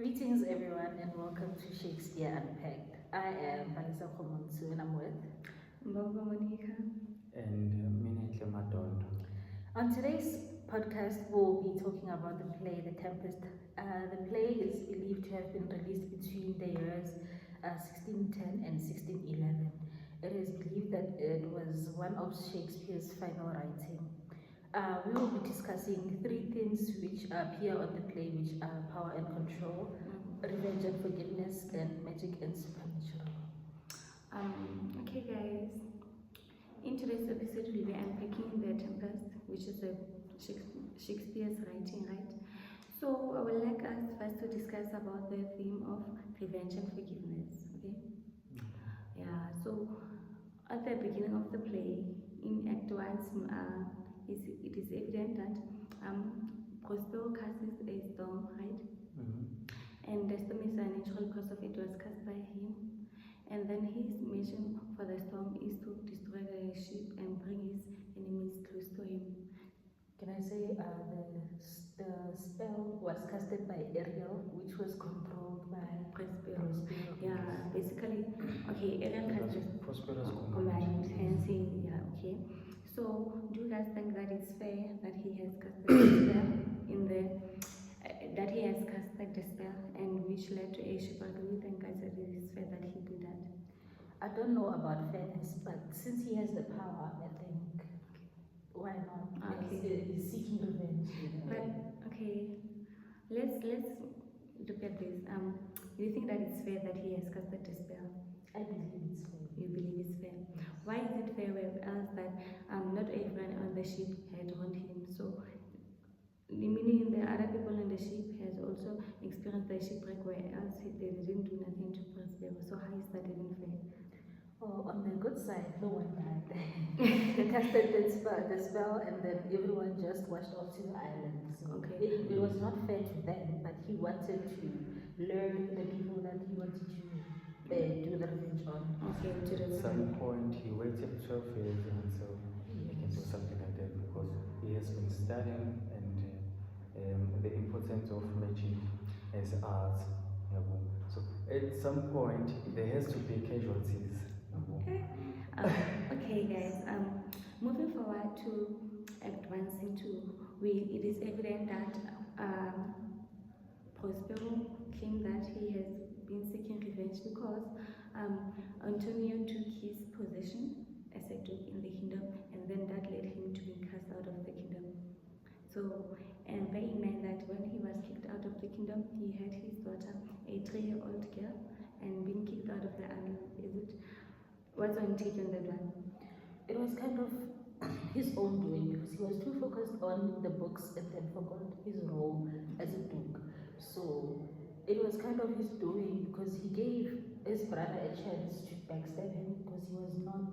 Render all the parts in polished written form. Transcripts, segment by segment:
Greetings, everyone, and welcome to Shakespeare Unpacked. I am Vanessa Komonsu, and I'm with Mbongo Monica. And Minenhle Madondo. On today's podcast, we'll be talking about the play The Tempest. The play is believed to have been released between the years 1610 and 1611. It is believed that it was one of Shakespeare's final writing. We will be discussing three themes which appear on the play, which are power and control, revenge and forgiveness, and magic and supernatural. Okay, guys. In today's episode, we'll be unpacking The Tempest, which is a Shakespeare's writing, right? So I would like us first to discuss about the theme of revenge and forgiveness. Okay. Yeah. So at the beginning of the play, in Act One, it is evident that Prospero casts a storm, right? And the storm is a natural cause of it was cast by him. And then his mission for the storm is to destroy the ship and bring his enemies close to him. Can I say the spell was casted by Ariel, which was controlled by Prospero. Prospero. Yeah, basically, okay, Ariel has this Prosperous command, hence yeah, okay. So, do you guys think that it's fair that he has casted the spell in the that he has casted the spell and which led to a ship? Or do you think, guys, that it is fair that he did that? I don't know about fairness, but since he has the power, I think why not? Okay. He's seeking revenge. But okay, let's look at this. Do you think that it's fair that he has casted the spell? I believe it's fair. You believe it's fair. Why is it fair whereas that not everyone on the ship had wronged him? So meaning the other people on the ship has also experienced the shipwreck whereas they didn't do nothing to Prospero. So how is that even fair? Oh, on the good side, no one died. They casted the spell, and then everyone just washed off to the island. So Okay. it was not fair to them, but he wanted to learn the people that he wanted to do the revenge on. Okay, to the At some point, he waited 12 years until he can do something like that because he has been studying and the importance of magic as art. So at some point, there has to be casualties. Okay, guys. Moving forward to Act 1, Scene 2, it is evident that Prospero claimed that he has been seeking revenge because Antonio took his position as a duke in the kingdom, and then that led him to being cast out of the kingdom. So, and bear in mind that when he was kicked out of the kingdom, he had his daughter, a 3-year-old girl, and being kicked out of the island. What's your take on that one? It was kind of his own doing because he was too focused on the books and then forgot his role as a duke. So it was kind of his doing because he gave his brother a chance to backstab him because he was not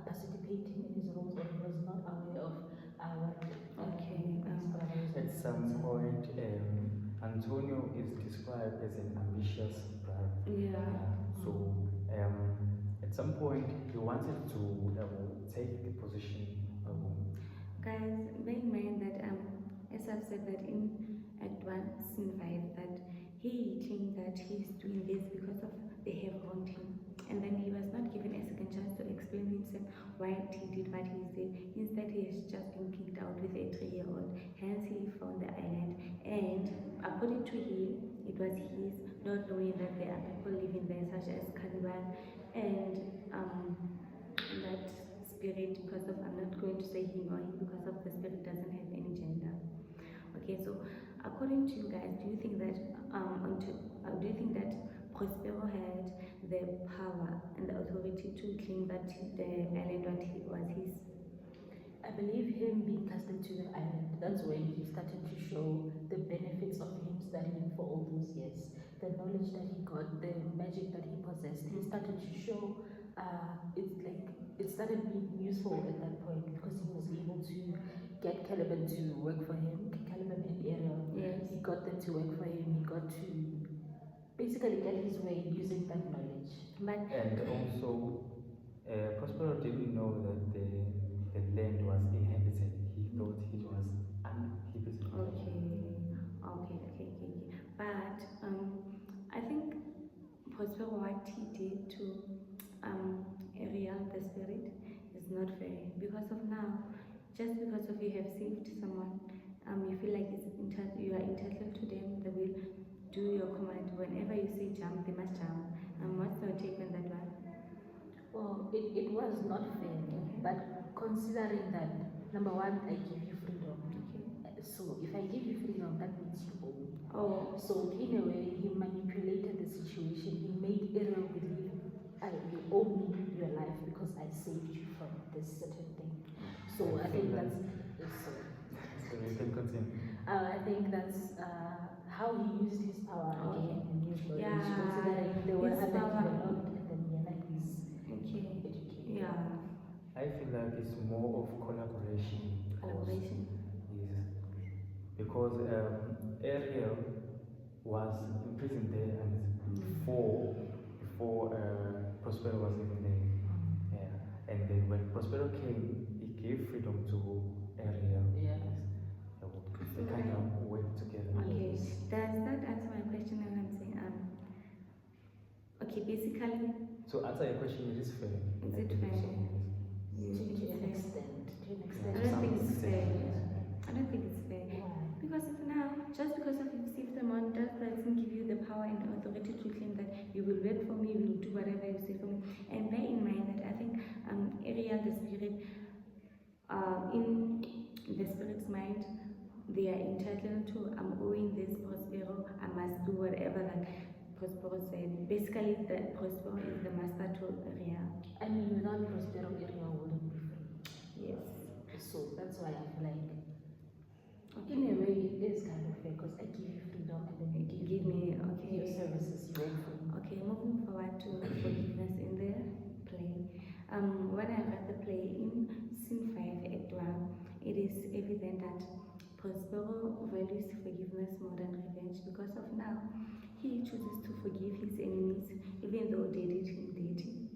participating in his roles and he was not aware of what his brother was At some point, Antonio is described as an ambitious brother. Yeah. So at some point, he wanted to take the position. Guys, bear in mind that as I've said that in Act 1, Scene 5, that he claimed that he's doing this because of they have wronged him. And then he was not given a second chance to explain himself why he did what he did. Instead, he has just been kicked out with a 3-year-old. Hence, he found the island. And according to him, it was his, not knowing that there are people living there, such as Caliban and that spirit, because of, I'm not going to say him or him because of the spirit doesn't have any gender. Okay, so according to you guys, do you think that Prospero had the power and the authority to claim that the island was his? I believe him being casted to the island, that's when he started to show the benefits of him studying for all those years. The knowledge that he got, the magic that he possessed, he started to show it started being useful at that point because he was able to get Caliban to work for him, Caliban and Ariel. Yes. He got them to work for him, he got to basically get his way using that knowledge. And also, Prospero didn't know that the land was inhabited. He thought it was uninhabited. Okay. But what he did to Ariel, the spirit, is not fair. Because of now, just because of you have saved someone, you feel like you are entitled to them. They will do your command. Whenever you say jump, they must jump. What's your take on that one? Well, it was not fair, but considering that, number one, I give you freedom. So if I give you freedom, that means you own. Oh, So in a way, he manipulated the situation. He made Ariel believe you owe me your life because I saved you from this certain thing. So I think that's so. So you can continue. I think that's how he used his power again in his knowledge, Yeah, considering they were his other power. developed and then Yana is okay. educated. Yeah, I feel like it's more of collaboration. collaboration. Yes. Because Ariel was in prison there and before Prospero was even there. Yeah. And then when Prospero came, he gave freedom to Ariel. Yeah. Yes. They kind of work together. Okay, does that answer my question? And I'm saying, okay, basically, So answer your question, it is fair. Is I it believe fair? so, yes. To an extent. To an extent. I don't think it's Some fair. extent. I don't think it's fair. Why? Because if now, just because of you saved someone, doesn't give you the power and authority to claim that you will work for me, you will do whatever you say for me. And bear in mind that I think Ariel, the spirit, in the spirit's mind, they are entitled to, I'm owing this Prospero, I must do whatever like Prospero said. Basically, the Prospero is the master to Ariel. I mean, without Prospero, Ariel wouldn't be free. Yes. So that's why I feel like, in a way, it is kind of fair because I give you freedom and then you Give me, your okay. services, you work for me. Okay, moving forward to forgiveness in the play. When I read the play in Scene 5, Act 1, it is evident that Prospero values forgiveness more than revenge because of now he chooses to forgive his enemies even though they did him dirty.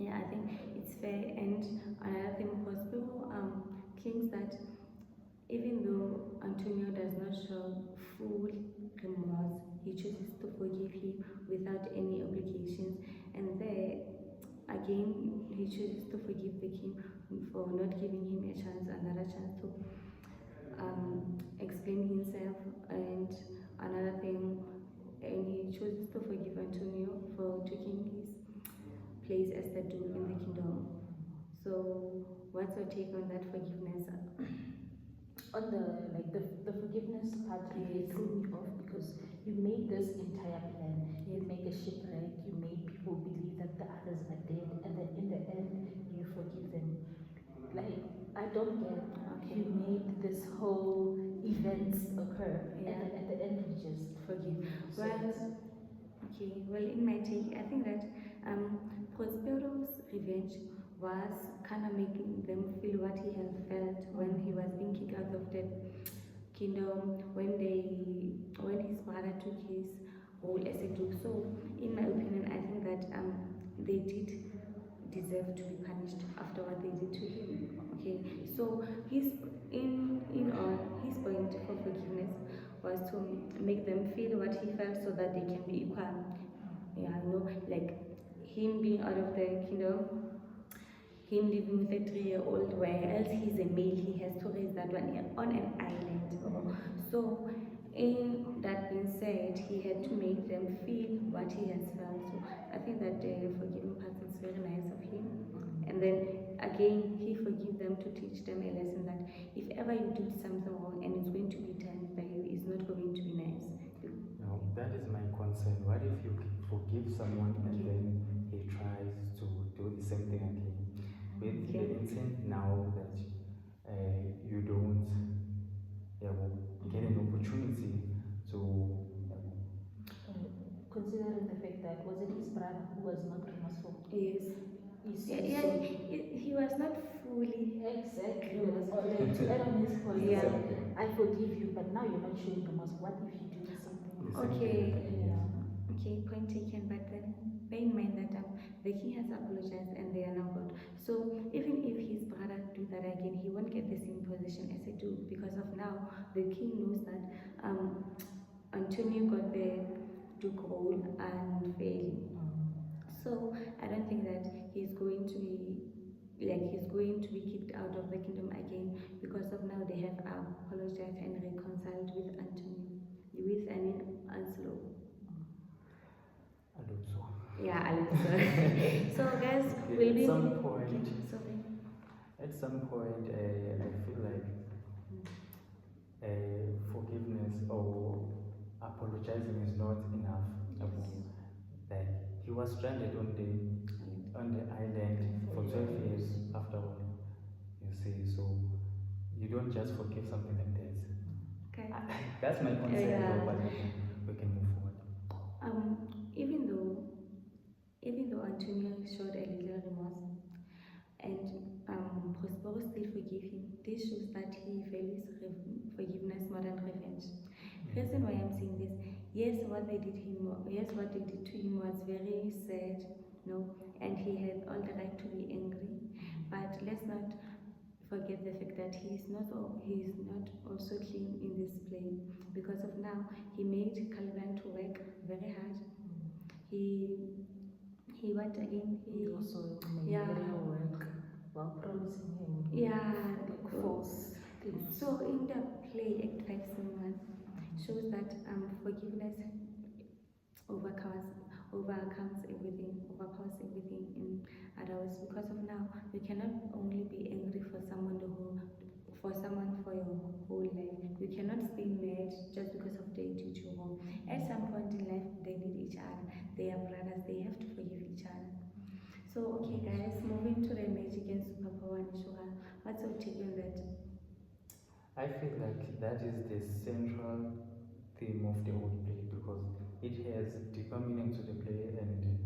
Yeah, I think it's fair. And another thing, Prospero claims that even though Antonio does not show full remorse, he chooses to forgive him without any obligations. And there, again, he chooses to forgive the king for not giving him another chance to explain himself. And another thing, and he chooses to forgive Antonio for taking his place as the duke in the kingdom. So, what's your take on that forgiveness? On the forgiveness part, really threw me off because you made this entire plan. You make a shipwreck, you made people believe that the others are dead, and then in the end, you forgive them. Like, I don't get, you made this whole events occur, and then at the end, you just forgive. So Well, okay, well, in my take, I think that Prospero's revenge was kind of making them feel what he had felt when he was being kicked out of the kingdom, when his brother took his role as a duke. So, in my opinion, I think that they did deserve to be punished after what they did to him. Okay, so his point for forgiveness was to make them feel what he felt so that they can be equal. Yeah, like him being out of the kingdom, him living with a 3-year-old, whereas he's a male, he has to raise that one on an island. So, in that being said, he had to make them feel what he has felt. So, I think that the forgiving part is very nice of him. And then again, he forgive them to teach them a lesson that if ever you do something wrong and it's going to be done by you, it's not going to be nice. No, that is my concern. What if you forgive someone and then he tries to do the same thing again? With the intent now that you don't get an opportunity to. considering the fact that was it his brother who was not remorseful? Yes. So He was not fully. exactly. To add on his point, Yeah. I forgive you, but now you're not showing remorse. What if you do something? Okay. Yeah. Okay, point taken, but then bear in mind that the king has apologized and they are now God. So even if his brother do that again, he won't get the same position as a duke because of now the king knows that Antonio got the duke role and failed. So I don't think that he's going to be kicked out of the kingdom again because of now they have apologized and reconciled with Anselo. I don't so. Yeah, Alonso. So guys, Okay, will at we some point, okay, sorry. at some point, I feel like forgiveness or apologizing is not enough. Like he was stranded on the island for 12 years after all. You see, so you don't just forgive something like that. Okay. That's my concern, Yeah. though, but we can move forward. Even though Antonio showed a little remorse and Prospero still forgave him, this shows that he values forgiveness more than revenge. The reason why I'm saying this, yes, what they did to him was very sad, no, and he had all the right to be angry. But let's not forget the fact that he is not also clean in this play because of now he made Caliban to work very hard. He went again. He also made Yeah. real work while promising him Yeah. false things. So in the play, Act 5 Scene 1 shows that forgiveness overpowers everything in others because of now you cannot only be angry for someone for your whole life. You cannot stay mad just because of they did you wrong. At some point in life they need each other. They are brothers, they have to forgive each other. So okay guys, moving to the magic and superpower, Nishura, what's your take on that? I feel like that is the central theme of the whole play because it has deeper meaning to the play and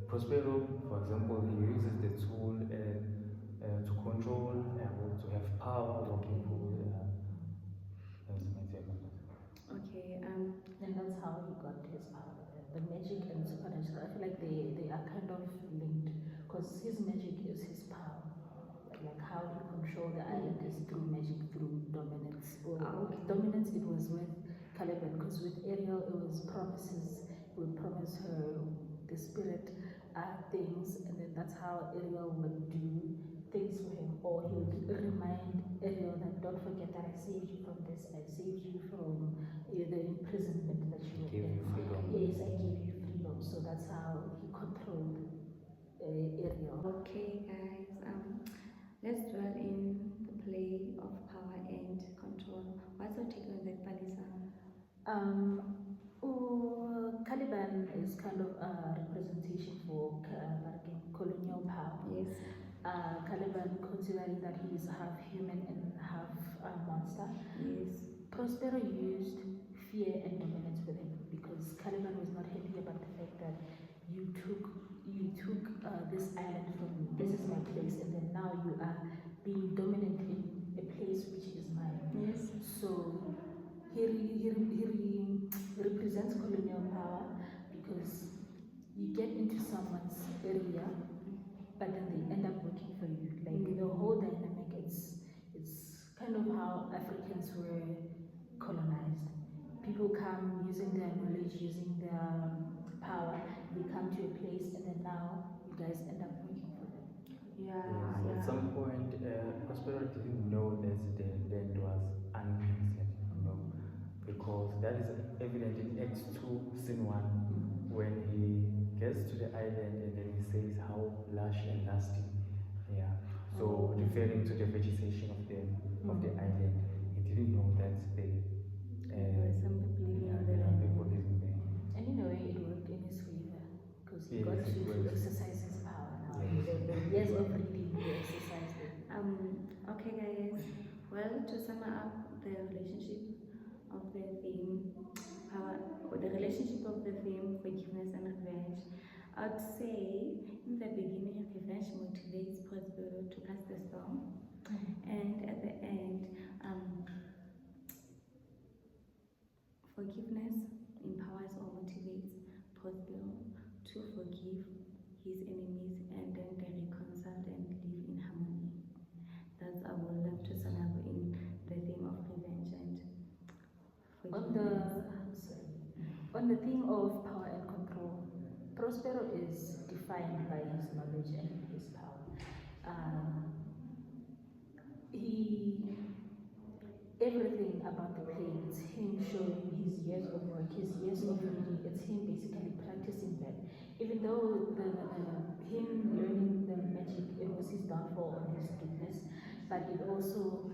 Prospero, for example, he uses the tool to control or to have power over people. That's my take on that. Okay, And that's how he got his power. The magic and supernatural, I feel like they are kind of linked because his magic is his power. Like how he controlled the island is through magic, through dominance. Dominance, it was with Caliban because with Ariel it was promises. He would promise her the spirit things, and then that's how Ariel would do things for him, or he would remind Ariel that don't forget that I saved you from this, I saved you from the imprisonment that you were Give in. you freedom. Yes, I gave you freedom. So that's how he controlled Ariel. okay guys, let's dwell in the play of power and control. What's your take on that, Palisa? Caliban is kind of a representation for colonial power. Yes. Caliban, considering that he is half human and half monster, Yes. Prospero used fear and dominance with him because Caliban was not happy about the fact that you took this island from me. This is my place, and then now you are being dominant in a place which is mine. Yes. So he represents colonial power because you get into someone's area, but then they end up working for you. Like the whole dynamic, it's kind of how Africans were colonized. People come using their knowledge, using their power. They come to a place, and then now you guys end up working for them. Yeah. At some point, Prospero didn't know that the land was unclean, because that is evident in Act 2, Scene 1, when he gets to the island and then he says how lush and lusty. Yeah. So referring to the vegetation of the island, he didn't know that There were some people living on the there are land. people living there. And in a way, it worked in his favor because he Yes, got it to worked. exercise his power now. Yes. The years of reading, he exercised it. Okay guys, well, to sum up the relationship of the theme power, or the relationship of the theme forgiveness and revenge, I'd say in the beginning revenge motivates Prospero to cast the storm, and at the end forgiveness empowers or motivates Prospero to forgive his enemies, and then they reconcile and live in harmony. That's I would love to sum up in the theme of revenge and On forgiveness. the theme of power Prospero is defined by his knowledge and his power. He everything about the play, it's him showing his years of work, his years of reading, it's him basically practicing that. Even though him learning the magic, it was his downfall on his students, but it also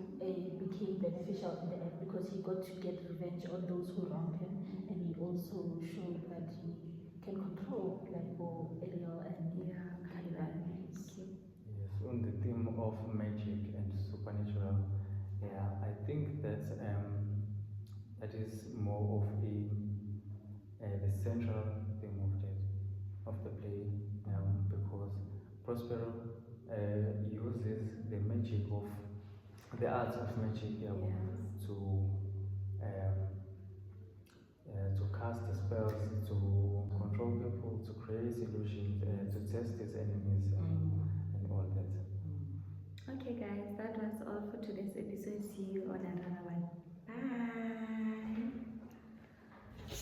became beneficial in the end because he got to get revenge on those who wronged him, and he also showed that he can control like Ariel and Caliban. Yes, on the theme of magic and supernatural, yeah, I think that that is more of the central theme of the play, because Prospero uses the magic of the arts of magic, Yes. to cast spells, to control people, to create illusions, to test his enemies, and all that. Okay, guys, that was all for today's episode. See you on